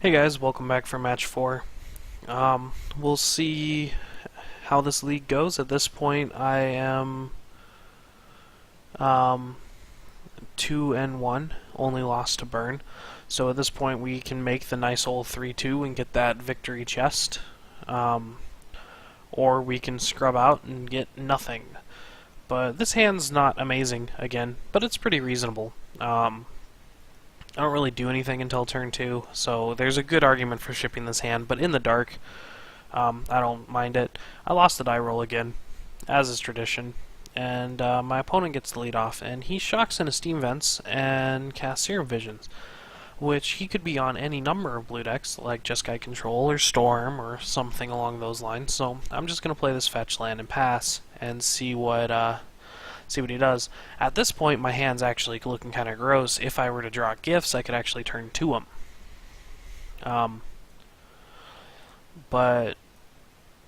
Hey guys, welcome back for match 4. We'll see how this league goes. At this point, I am 2-1, only lost to Burn. So at this point, we can make the nice old 3-2 and get that victory chest. Or we can scrub out and get nothing. But this hand's not amazing again, but it's pretty reasonable. I don't really do anything until turn 2, so there's a good argument for shipping this hand, but in the dark, I don't mind it. I lost the die roll again, as is tradition, and my opponent gets the lead off, and he shocks into Steam Vents and casts Serum Visions, which he could be on any number of blue decks, like Jeskai Control or Storm or something along those lines, so I'm just going to play this fetch land and pass and see what he does. At this point, my hand's actually looking kind of gross. If I were to draw gifts, I could actually turn to him. But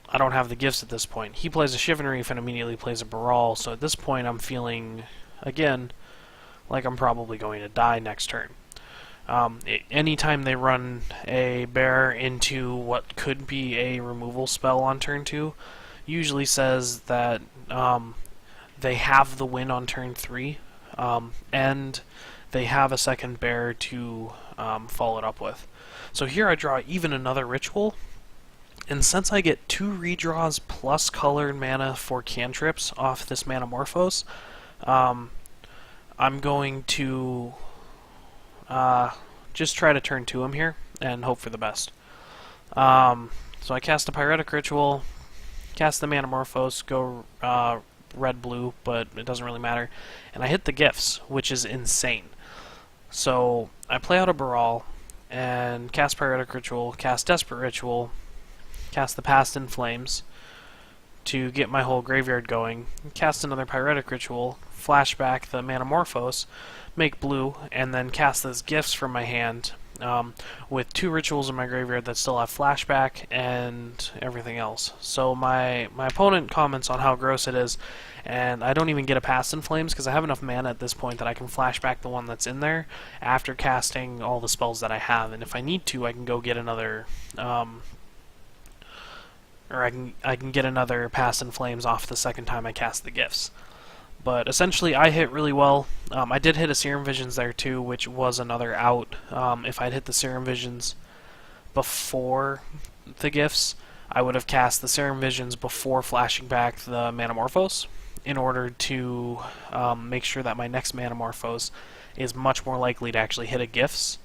I don't have the gifts at this point. He plays a Shivan Reef and immediately plays a Baral, so at this point I'm feeling, again, like I'm probably going to die next turn. Anytime they run a bear into what could be a removal spell on turn 2, usually says that they have the win on turn 3, and they have a second bear to follow it up with. So here I draw even another ritual, and since I get 2 redraws plus colored mana for cantrips off this Manamorphose, I'm going to just try to turn 2 him here and hope for the best. So I cast a Pyretic Ritual, cast the Manamorphose, go red-blue, but it doesn't really matter. And I hit the gifts, which is insane. So I play out a Baral, and cast Pyretic Ritual, cast Desperate Ritual, cast the Past in Flames to get my whole graveyard going, cast another Pyretic Ritual, flashback the Manamorphose, make blue, and then cast those gifts from my hand with 2 rituals in my graveyard that still have flashback and everything else. So my opponent comments on how gross it is, and I don't even get a Past in Flames because I have enough mana at this point that I can flashback the one that's in there after casting all the spells that I have, and if I need to, I can go get another or I can get another Past in Flames off the second time I cast the gifts. But essentially, I hit really well. I did hit a Serum Visions there too, which was another out. If I'd hit the Serum Visions before the gifts, I would have cast the Serum Visions before flashing back the Manamorphose in order to make sure that my next Manamorphose is much more likely to actually hit a gifts.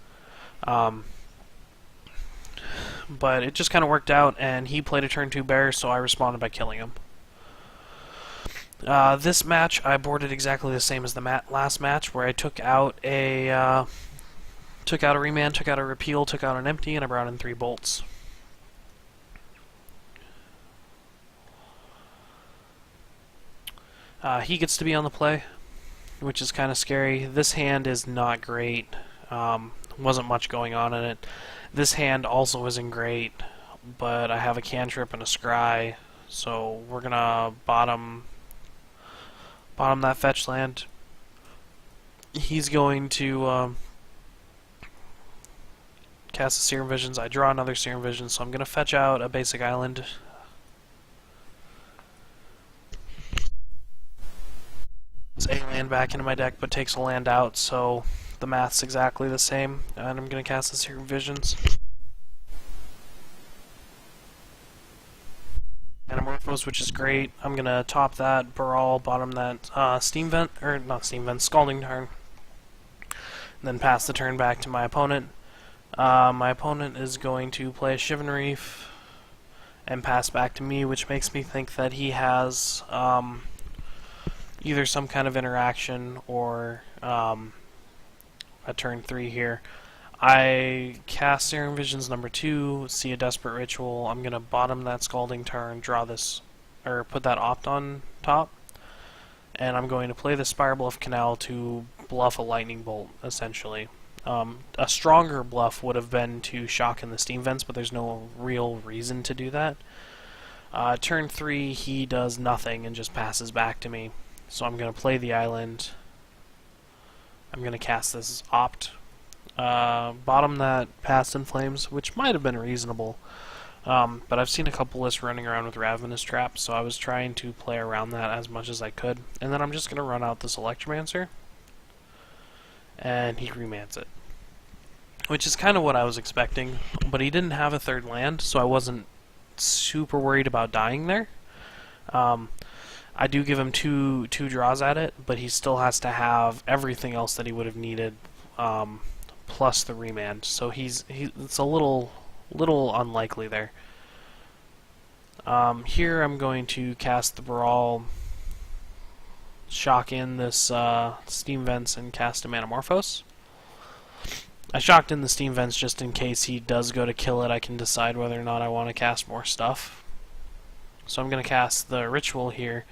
But it just kind of worked out, and he played a turn 2 bear, so I responded by killing him. This match I boarded exactly the same as the last match, where I took out a remand, took out a repeal, took out an empty, and I brought in 3 bolts. He gets to be on the play, which is kind of scary. This hand is not great. Wasn't much going on in it. This hand also isn't great, but I have a cantrip and a scry, so we're gonna bottom that fetch land. He's going to cast the Serum Visions. I draw another Serum Vision, so I'm going to fetch out a basic island. It's a land back into my deck, but takes a land out, so the math's exactly the same. And I'm going to cast the Serum Visions. Manamorphose, which is great. I'm gonna top that Baral, bottom that Steam Vent, or not Steam Vent, Scalding Tarn. Then pass the turn back to my opponent. My opponent is going to play a Shivan Reef and pass back to me, which makes me think that he has either some kind of interaction or a turn 3 here. I cast Serum Visions number 2, see a Desperate Ritual. I'm going to bottom that Scalding Tarn, draw this, or put that Opt on top. And I'm going to play the Spire Bluff Canal to bluff a Lightning Bolt, essentially. A stronger bluff would have been to shock in the Steam Vents, but there's no real reason to do that. Turn 3, he does nothing and just passes back to me. So I'm going to play the island. I'm going to cast this Opt. bottom that Past in Flames, which might have been reasonable. But I've seen a couple lists running around with Ravenous Trap, so I was trying to play around that as much as I could. And then I'm just going to run out this Electromancer, and he remans it. Which is kind of what I was expecting, but he didn't have a third land, so I wasn't super worried about dying there. I do give him two draws at it, but he still has to have everything else that he would have needed, plus the remand. So it's a little unlikely there. Here I'm going to cast the Brawl, shock in this Steam Vents, and cast a Manamorphose. I shocked in the Steam Vents just in case he does go to kill it. I can decide whether or not I want to cast more stuff. So I'm going to cast the Ritual here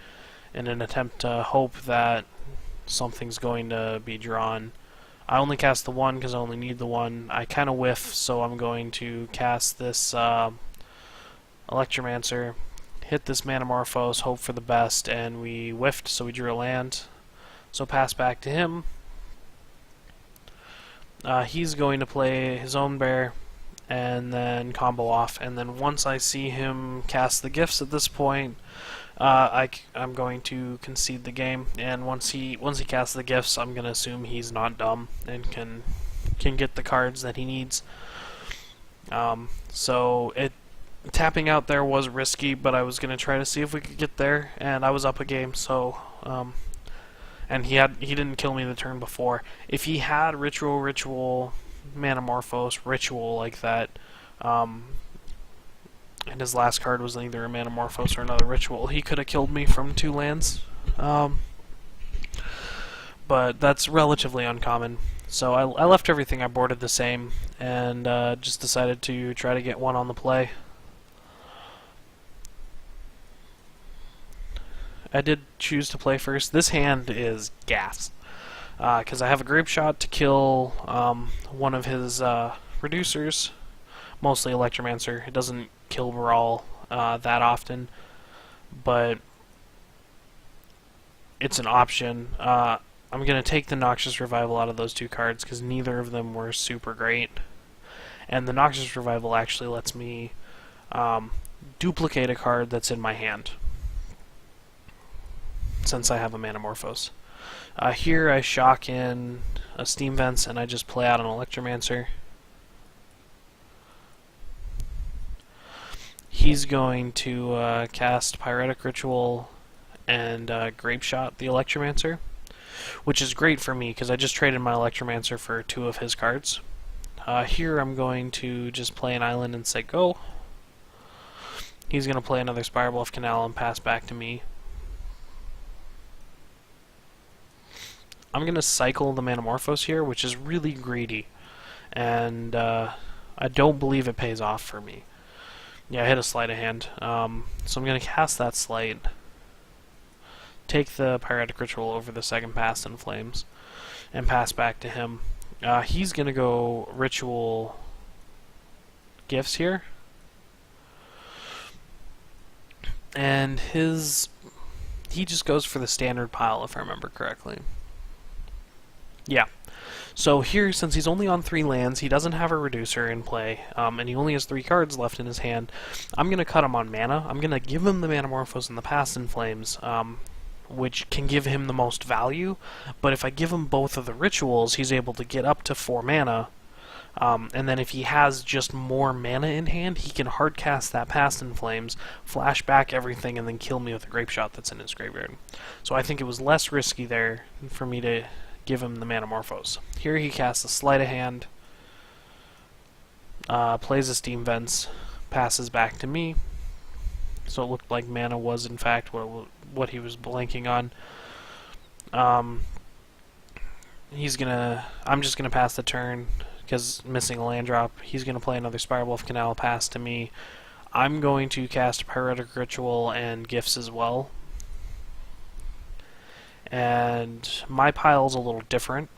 in an attempt to hope that something's going to be drawn. I only cast the one because I only need the one. I kind of whiff, so I'm going to cast this Electromancer, hit this Manamorphose, hope for the best, and we whiffed, so we drew a land. So pass back to him. He's going to play his own bear and then combo off, and then once I see him cast the gifts at this point, I'm going to concede the game. And once he casts the gifts, I'm going to assume he's not dumb and can get the cards that he needs. So tapping out there was risky, but I was going to try to see if we could get there, and I was up a game, so and he didn't kill me the turn before. If he had Ritual, Manamorphose, Ritual like that, and his last card was either a Manamorphose or another Ritual, he could have killed me from 2 lands. But that's relatively uncommon. So I left everything I boarded the same, and just decided to try to get one on the play. I did choose to play first. This hand is gas, because I have a Grape Shot to kill one of his reducers, mostly Electromancer. It doesn't kill Brawl that often, but it's an option. I'm going to take the Noxious Revival out of those 2 cards because neither of them were super great. And the Noxious Revival actually lets me duplicate a card that's in my hand, since I have a Manamorphose. Here I shock in a Steam Vents and I just play out an Electromancer. He's going to cast Pyretic Ritual and Grape Shot the Electromancer, which is great for me because I just traded my Electromancer for 2 of his cards. Here I'm going to just play an island and say go. He's going to play another Spirebluff Canal and pass back to me. I'm going to cycle the Manamorphose here, which is really greedy, and I don't believe it pays off for me. Yeah, I hit a Sleight of Hand, so I'm going to cast that Sleight, take the Pyretic Ritual over the second Past in Flames, and pass back to him. He's going to go Ritual Gifts here, and he just goes for the standard pile, if I remember correctly. Yeah. So here, since he's only on 3 lands, he doesn't have a reducer in play, and he only has 3 cards left in his hand, I'm going to cut him on mana. I'm going to give him the Manamorphose and the Past in Flames, which can give him the most value, but if I give him both of the Rituals, he's able to get up to 4 mana, and then if he has just more mana in hand, he can hardcast that Past in Flames, flash back everything, and then kill me with a Grape Shot that's in his graveyard. So I think it was less risky there for me to give him the Manamorphose. Here he casts a Sleight of Hand, plays a Steam Vents, passes back to me. So it looked like mana was in fact what he was blanking on. I'm just gonna pass the turn because missing a land drop. He's gonna play another Spirebluff Canal, pass to me. I'm going to cast Pyretic Ritual and Gifts as well. And my pile's a little different.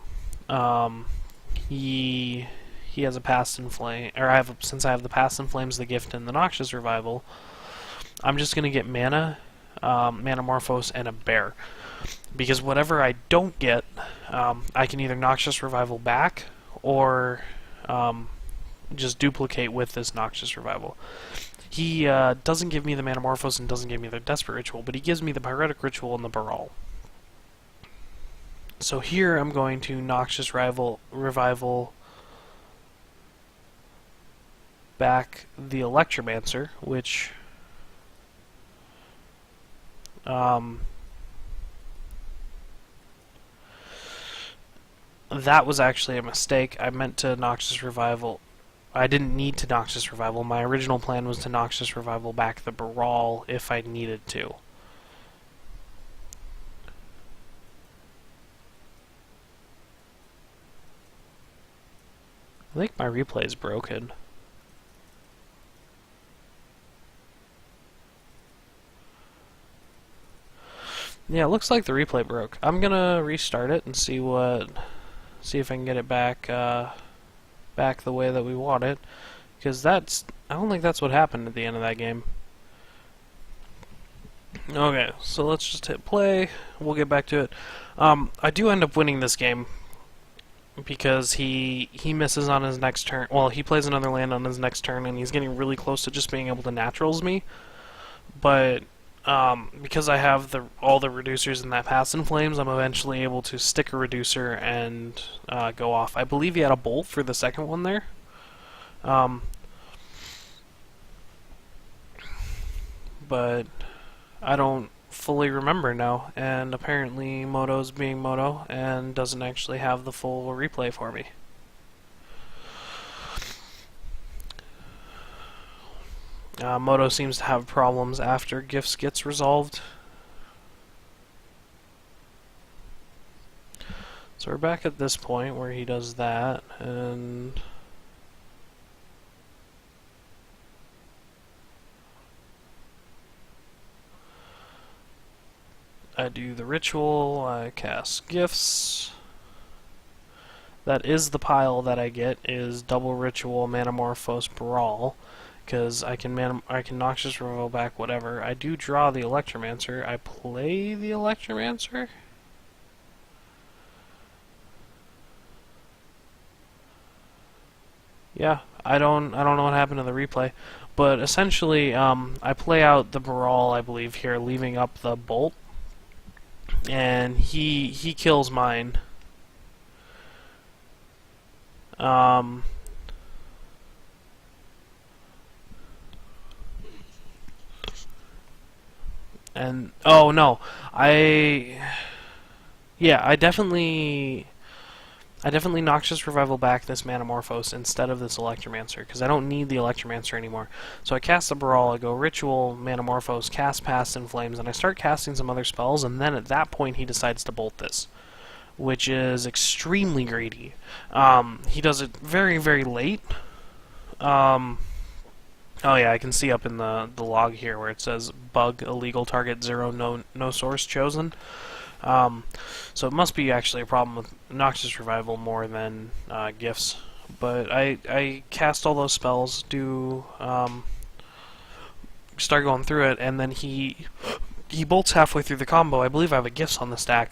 He has a Past in Flame, or since I have the Past in Flames, the Gift, and the Noxious Revival, I'm just gonna get mana, Manamorphose, and a bear. Because whatever I don't get, I can either Noxious Revival back, or just duplicate with this Noxious Revival. He doesn't give me the Manamorphose and doesn't give me the Desperate Ritual, but he gives me the Pyretic Ritual and the Baral. So here I'm going to Noxious Revival back the Electromancer, which that was actually a mistake. I meant to Noxious Revival. I didn't need to Noxious Revival. My original plan was to Noxious Revival back the Baral if I needed to. I think my replay is broken. Yeah, it looks like the replay broke. I'm gonna restart it and see if I can get it back back the way that we want it, because I don't think that's what happened at the end of that game. Okay, so let's just hit play. We'll get back to it. I do end up winning this game because he misses on his next turn. Well, he plays another land on his next turn, and he's getting really close to just being able to naturals me. But because I have all the reducers in that Past in Flames, I'm eventually able to stick a reducer and go off. I believe he had a bolt for the second one there. But I don't fully remember now, and apparently Moto's being Moto and doesn't actually have the full replay for me. Moto seems to have problems after Gifts gets resolved. So we're back at this point where he does that, and I do the ritual, I cast Gifts. That is the pile that I get, is double ritual, Manamorphose, Baral. Because I can Noxious Revival back whatever. I do draw the Electromancer. I play the Electromancer. Yeah, I don't know what happened to the replay, but essentially I play out the Baral, I believe here, leaving up the Bolt, and he kills mine. And oh no, I definitely Noxious Revival back this Manamorphose instead of this Electromancer, because I don't need the Electromancer anymore. So I cast the Baral, I go Ritual, Manamorphose, cast Past in Flames, and I start casting some other spells, and then at that point he decides to bolt this, which is extremely greedy. He does it very, very late. Oh yeah, I can see up in the log here where it says bug illegal target 0, no source chosen. So it must be actually a problem with Noxious Revival more than Gifts. But I cast all those spells, start going through it, and then he bolts halfway through the combo. I believe I have a Gifts on the stack,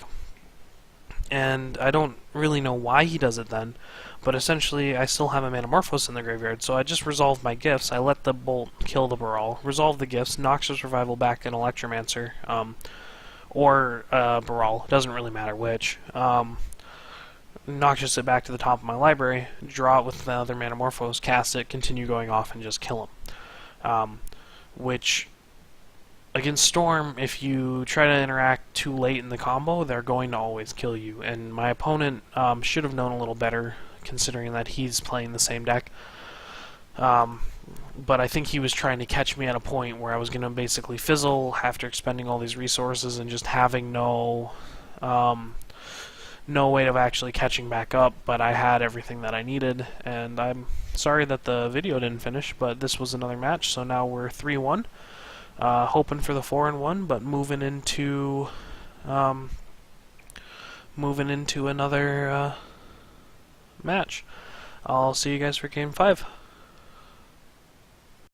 and I don't really know why he does it then. But essentially, I still have a Manamorphose in the graveyard, so I just resolve my Gifts. I let the Bolt kill the Baral, resolve the Gifts, Noxious Revival back an Electromancer, or Baral, doesn't really matter which. Noxious it back to the top of my library, draw it with the other Manamorphose, cast it, continue going off, and just kill him. Which, against Storm, if you try to interact too late in the combo, they're going to always kill you. And my opponent should have known a little better, considering that he's playing the same deck. But I think he was trying to catch me at a point where I was going to basically fizzle after expending all these resources and just having no way of actually catching back up, but I had everything that I needed, and I'm sorry that the video didn't finish, but this was another match, so now we're 3-1. Hoping for the 4-1, but moving into another match. I'll see you guys for Game 5.